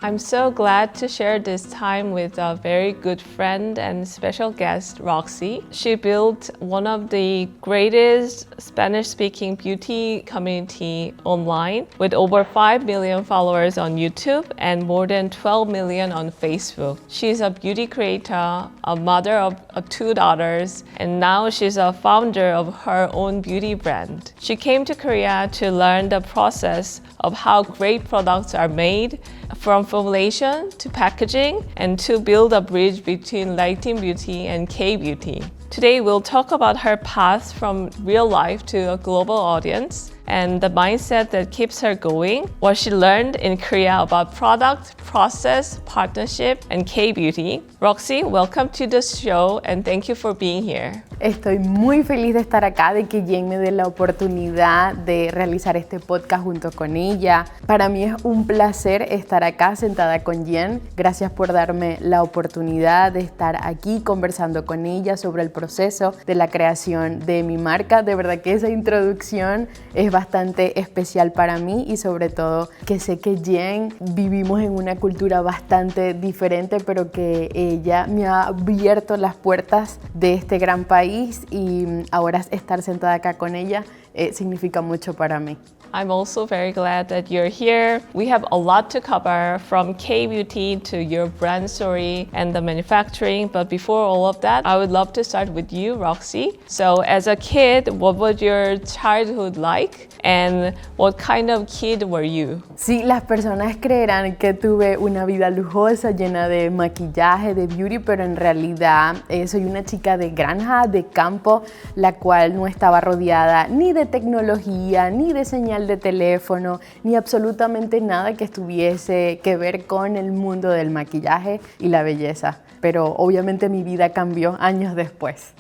I'm so glad to share this time with a very good friend and special guest, Roxy. She built one of the greatest Spanish-speaking beauty community online with over 5 million followers on YouTube and more than 12 million on Facebook. She's a beauty creator, a mother of 2 daughters, and now she's a founder of her own beauty brand. She came to Korea to learn the process of how great products are made, from formulation to packaging, and to build a bridge between lighting beauty and K-beauty. Today we'll talk about her path from real life to a global audience and the mindset that keeps her going, what she learned in Korea about product, process, partnership, and K-beauty. Roxy, welcome to the show and thank you for being here. Estoy muy feliz de estar acá, de que Jen me dé la oportunidad de realizar este podcast junto con ella. Para mí es un placer estar acá sentada con Jen. Gracias por darme la oportunidad de estar aquí conversando con ella sobre el proceso de la creación de mi marca. De verdad que esa introducción es bastante especial para mí y sobre todo que sé que Jen vivimos en una cultura bastante diferente, pero que ella me ha abierto las puertas de este gran país y ahora estar sentada acá con ella significa mucho para mí. I'm also very glad that you're here. We have a lot to cover, from K-beauty to your brand story and the manufacturing. But before all of that, I would love to start with you, Roxy. So as a kid, what was your childhood like? And what kind of kid were you? Sí, las personas creerán que tuve una vida lujosa, llena de maquillaje, de beauty, pero en realidad soy una chica de granja, de campo, la cual no estaba rodeada ni de tecnología, ni de señal de teléfono, ni absolutamente nada que tuviese que ver con el mundo del maquillaje y la belleza. Pero obviamente mi vida cambió años después.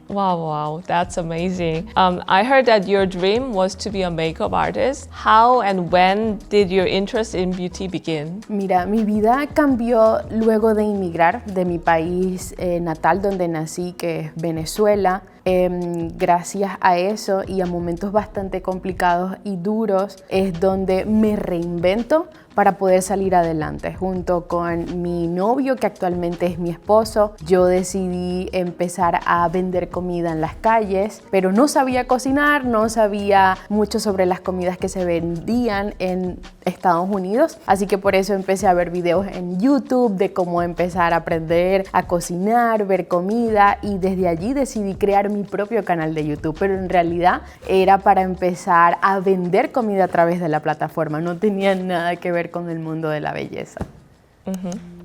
Wow, that's amazing. I heard that your dream was to be a makeup artist. How and when did your interest in beauty begin? Mira, mi vida cambió luego de emigrar de mi país natal donde nací, que es Venezuela. Gracias a eso y a momentos bastante complicados y duros es donde me reinvento para poder salir adelante. Junto con mi novio, que actualmente es mi esposo, yo decidí empezar a vender comida en las calles, pero no sabía cocinar, no sabía mucho sobre las comidas que se vendían en Estados Unidos, así que por eso empecé a ver videos en YouTube de cómo empezar a aprender a cocinar, ver comida, y desde allí decidí crear mi propio canal de YouTube, pero en realidad era para empezar a vender comida a través de la plataforma, no tenía nada que ver con el mundo de la belleza.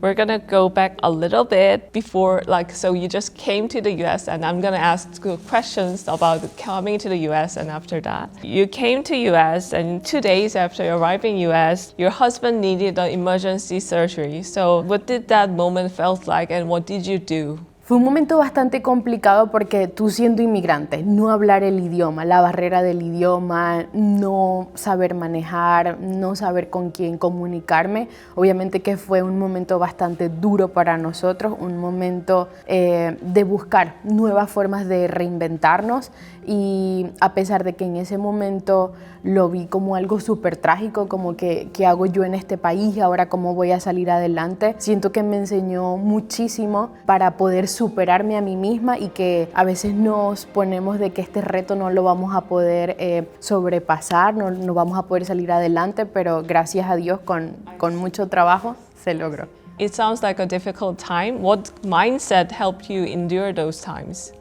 We're gonna go back a little bit before, so you just came to the US, and I'm gonna ask you questions about coming to the US, and after that. You came to US, and 2 days after arriving US, your husband needed an emergency surgery. So what did that moment felt like, and what did you do? Fue un momento bastante complicado porque tú siendo inmigrante, no hablar el idioma, la barrera del idioma, no saber manejar, no saber con quién comunicarme, obviamente que fue un momento bastante duro para nosotros, un momento de buscar nuevas formas de reinventarnos, y a pesar de que en ese momento lo vi como algo súper trágico, como que ¿qué hago yo en este país? Ahora ¿cómo voy a salir adelante? Siento que me enseñó muchísimo para poder superarme a mí misma, y que a veces nos ponemos de que este reto no lo vamos a poder sobrepasar, no vamos a poder salir adelante, pero gracias a Dios con mucho trabajo se logró. It sounds like a difficult time. What mindset helped you endure those times?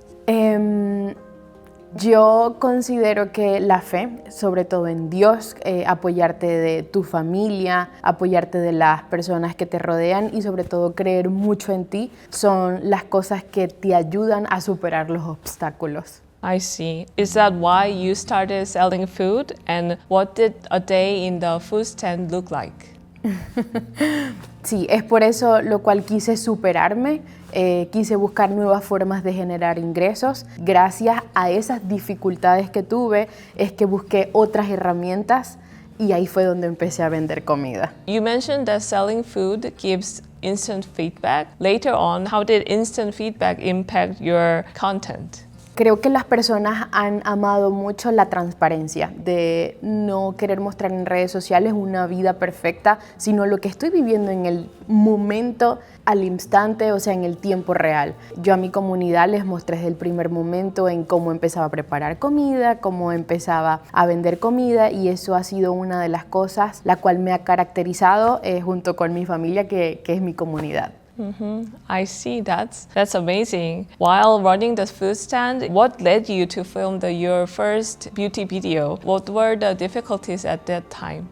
Yo considero que la fe, sobre todo en Dios, apoyarte de tu familia, apoyarte de las personas que te rodean y sobre todo creer mucho en ti, son las cosas que te ayudan a superar los obstáculos. I see. Is that why you started selling food? And what did a day in the food stand look like? Sí, es por eso lo cual quise superarme, quise buscar nuevas formas de generar ingresos. Gracias a esas dificultades que tuve es que busqué otras herramientas y ahí fue donde empecé a vender comida. You mentioned that selling food gives instant feedback. Later on, how did instant feedback impact your content? Creo que las personas han amado mucho la transparencia, de no querer mostrar en redes sociales una vida perfecta, sino lo que estoy viviendo en el momento, al instante, o sea, en el tiempo real. Yo a mi comunidad les mostré desde el primer momento en cómo empezaba a preparar comida, cómo empezaba a vender comida, y eso ha sido una de las cosas la cual me ha caracterizado junto con mi familia, que es mi comunidad. I see. That's amazing. While running the food stand, what led you to film your first beauty video? What were the difficulties at that time?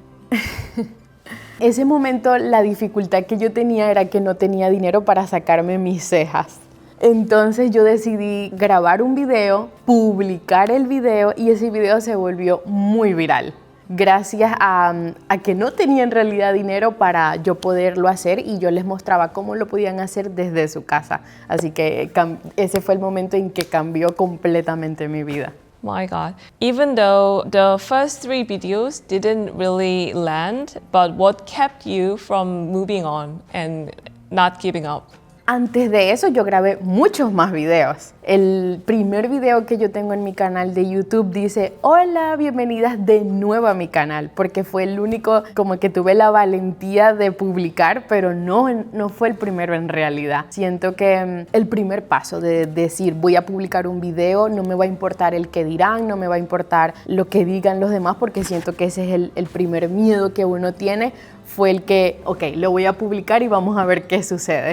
Ese momento la dificultad que yo tenía era que no tenía dinero para sacarme mis cejas. Entonces yo decidí grabar un video, publicar el video, y ese video se volvió muy viral. Gracias a que no tenía en realidad dinero para yo poderlo hacer, y yo les mostraba cómo lo podían hacer desde su casa. Así que ese fue el momento en que cambió completamente mi vida. My God. Even though the first 3 videos didn't really land, but what kept you from moving on and not giving up? Antes de eso yo grabé muchos más videos. El primer video que yo tengo en mi canal de YouTube dice: hola, bienvenidas de nuevo a mi canal, porque fue el único como que tuve la valentía de publicar, pero no fue el primero en realidad. Siento que el primer paso de decir voy a publicar un video, no me va a importar el que dirán, no me va a importar lo que digan los demás, porque siento que ese es el primer miedo que uno tiene, fue el que, ok, lo voy a publicar y vamos a ver qué sucede.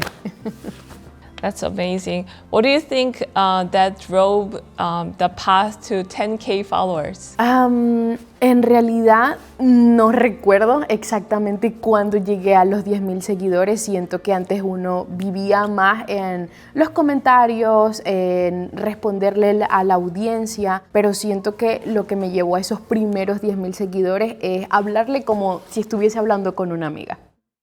That's amazing. What do you think that drove the path to 10K followers? En realidad no recuerdo exactamente cuándo llegué a los 10,000 seguidores. Siento que antes uno vivía más en los comentarios, en responderle a la audiencia, pero siento que lo que me llevó a esos primeros 10,000 seguidores es hablarle como si estuviese hablando con una amiga.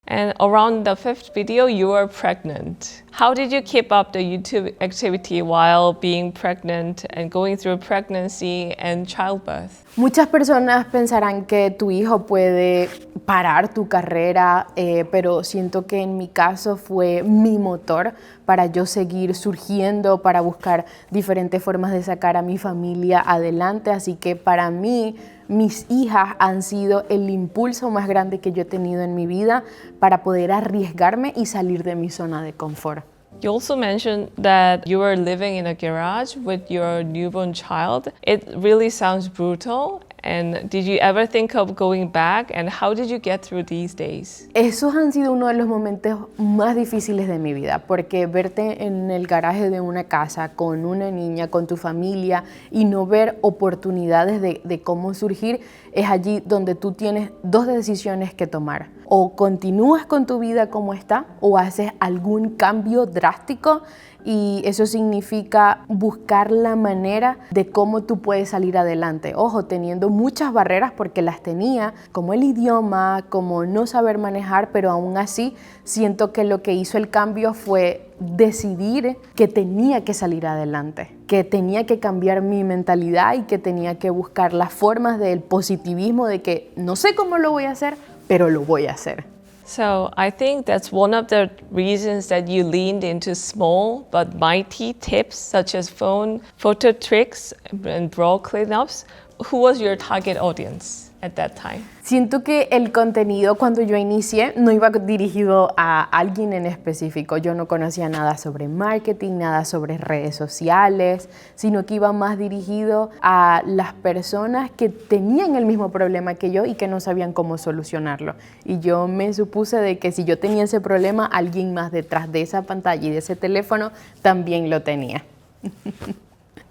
And around the 5th video, you were pregnant. How did you keep up the YouTube activity while being pregnant and going through pregnancy and childbirth? Muchas personas pensarán que tu hijo puede parar tu carrera, pero siento que en mi caso fue mi motor para yo seguir surgiendo, para buscar diferentes formas de sacar a mi familia adelante. Así que para mí, mis hijas han sido el impulso más grande que yo he tenido en mi vida para poder arriesgarme y salir de mi zona de confort. You also mentioned that you were living in a garage with your newborn child. It really sounds brutal. And did you ever think of going back? And how did you get through these days? Esos han sido uno de los momentos más difíciles de mi vida, porque verte en el garaje de una casa con una niña, con tu familia, y no ver oportunidades de cómo surgir, es allí donde tú tienes 2 decisiones que tomar. O continúas con tu vida como está, o haces algún cambio drástico, y eso significa buscar la manera de cómo tú puedes salir adelante. Ojo, teniendo muchas barreras, porque las tenía, como el idioma, como no saber manejar, pero aún así siento que lo que hizo el cambio fue decidir que tenía que salir adelante, que tenía que cambiar mi mentalidad y que tenía que buscar las formas del positivismo, de que no sé cómo lo voy a hacer, pero lo voy a hacer. So I think that's one of the reasons that you leaned into small but mighty tips such as photo tricks and brow cleanups. Who was your target audience at that time? Siento que el contenido cuando yo inicié no iba dirigido a alguien en específico. Yo no conocía nada sobre marketing, nada sobre redes sociales, sino que iba más dirigido a las personas que tenían el mismo problema que yo y que no sabían cómo solucionarlo. Y yo me supuse de que si yo tenía ese problema, alguien más detrás de esa pantalla y de ese teléfono también lo tenía.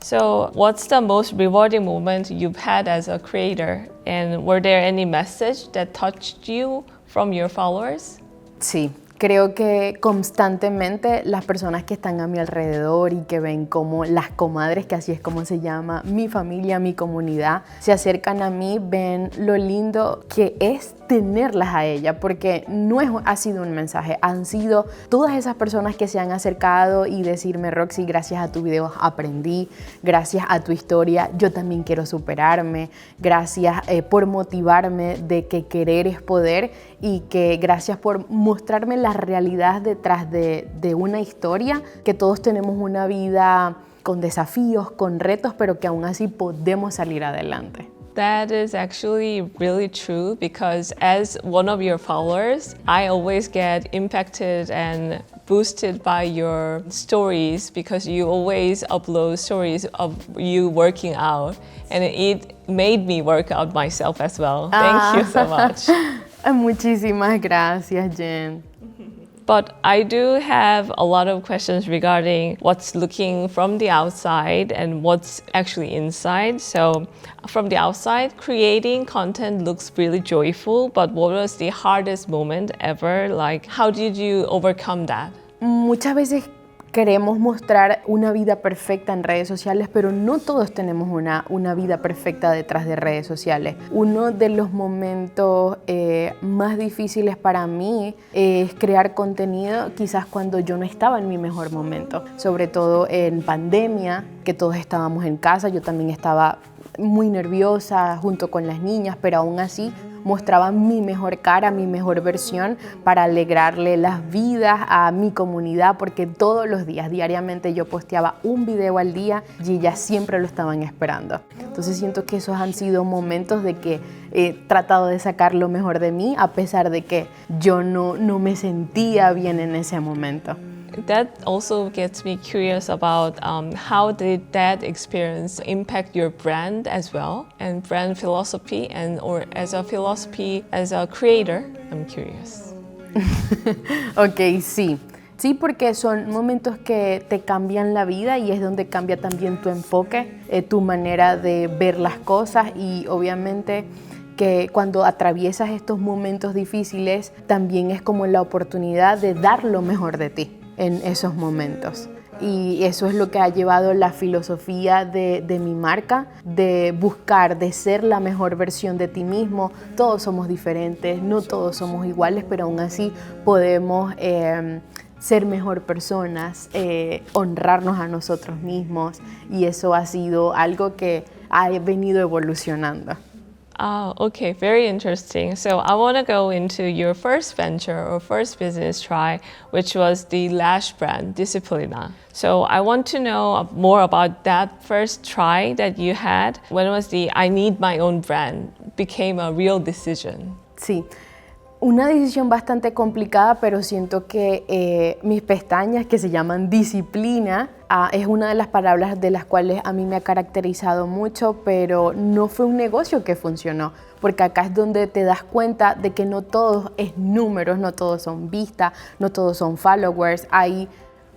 So, what's the most rewarding moment you've had as a creator? And were there any message that touched you from your followers? Sí, creo que constantemente las personas que están a mi alrededor y que ven como las comadres, que así es como se llama mi familia, mi comunidad, se acercan a mí, ven lo lindo que es tenerlas a ella, porque no ha sido un mensaje, han sido todas esas personas que se han acercado y decirme: Roxy, gracias a tu video aprendí, gracias a tu historia yo también quiero superarme, gracias por motivarme de que querer es poder, y que gracias por mostrarme la realidad detrás de una historia, que todos tenemos una vida con desafíos, con retos, pero que aún así podemos salir adelante. That is actually really true because as one of your followers, I always get impacted and boosted by your stories because you always upload stories of you working out and it made me work out myself as well. Thank you so much. Muchísimas gracias, Jen. But I do have a lot of questions regarding what's looking from the outside and what's actually inside. So from the outside, creating content looks really joyful, but what was the hardest moment ever? Like, how did you overcome that? Muchas veces queremos mostrar una vida perfecta en redes sociales, pero no todos tenemos una vida perfecta detrás de redes sociales. Uno de los momentos más difíciles para mí es crear contenido quizás cuando yo no estaba en mi mejor momento, sobre todo en pandemia, que todos estábamos en casa, yo también estaba muy nerviosa junto con las niñas, pero aún así mostraba mi mejor cara, mi mejor versión para alegrarle las vidas a mi comunidad, porque todos los días, diariamente yo posteaba un video al día y ellas siempre lo estaban esperando. Entonces siento que esos han sido momentos de que he tratado de sacar lo mejor de mí a pesar de que yo no me sentía bien en ese momento. That also gets me curious about how did that experience impact your brand as well and brand philosophy or as a philosophy as a creator? I'm curious. Ok, sí. Sí, porque son momentos que te cambian la vida y es donde cambia también tu enfoque, tu manera de ver las cosas y obviamente que cuando atraviesas estos momentos difíciles también es como la oportunidad de dar lo mejor de ti en esos momentos. Y eso es lo que ha llevado la filosofía de mi marca, de buscar, de ser la mejor versión de ti mismo. Todos somos diferentes, no todos somos iguales, pero aún así podemos ser mejor personas, honrarnos a nosotros mismos y eso ha sido algo que ha venido evolucionando. Oh, okay, very interesting. So I want to go into your first venture or first business try, which was the lash brand, Disciplina. So I want to know more about that first try that you had. When was the I need my own brand became a real decision? Sí. Una decisión bastante complicada, pero siento que mis pestañas, que se llaman disciplina, es una de las palabras de las cuales a mí me ha caracterizado mucho, pero no fue un negocio que funcionó, porque acá es donde te das cuenta de que no todo es números, no todos son vistas, no todos son followers, hay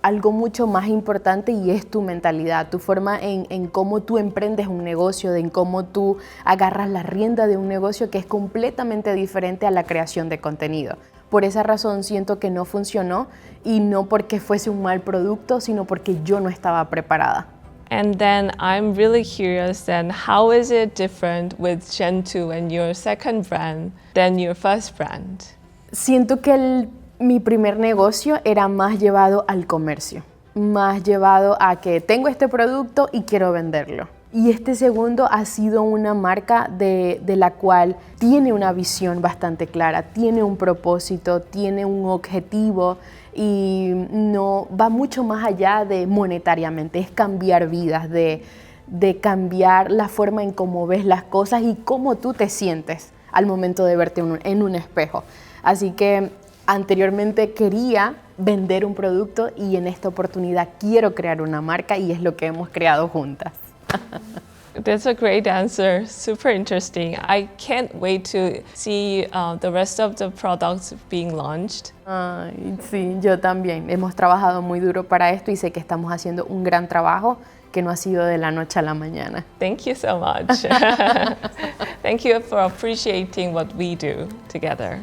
algo mucho más importante y es tu mentalidad, tu forma en cómo tú emprendes un negocio, en cómo tú agarras la rienda de un negocio que es completamente diferente a la creación de contenido. Por esa razón siento que no funcionó y no porque fuese un mal producto, sino porque yo no estaba preparada. And then I'm really curious then, how is it different with Gen2 and your second brand than your first brand? Siento que mi primer negocio era más llevado al comercio, más llevado a que tengo este producto y quiero venderlo. Y este segundo ha sido una marca de la cual tiene una visión bastante clara, tiene un propósito, tiene un objetivo y no va mucho más allá de monetariamente, es cambiar vidas, de cambiar la forma en cómo ves las cosas y cómo tú te sientes al momento de verte en un espejo. Así que anteriormente quería vender un producto y en esta oportunidad quiero crear una marca y es lo que hemos creado juntas. That's a great answer. Super interesting. I can't wait to see the rest of the products being launched. Ay, sí, yo también. Hemos trabajado muy duro para esto y sé que estamos haciendo un gran trabajo que no ha sido de la noche a la mañana. Thank you so much. Thank you for appreciating what we do together.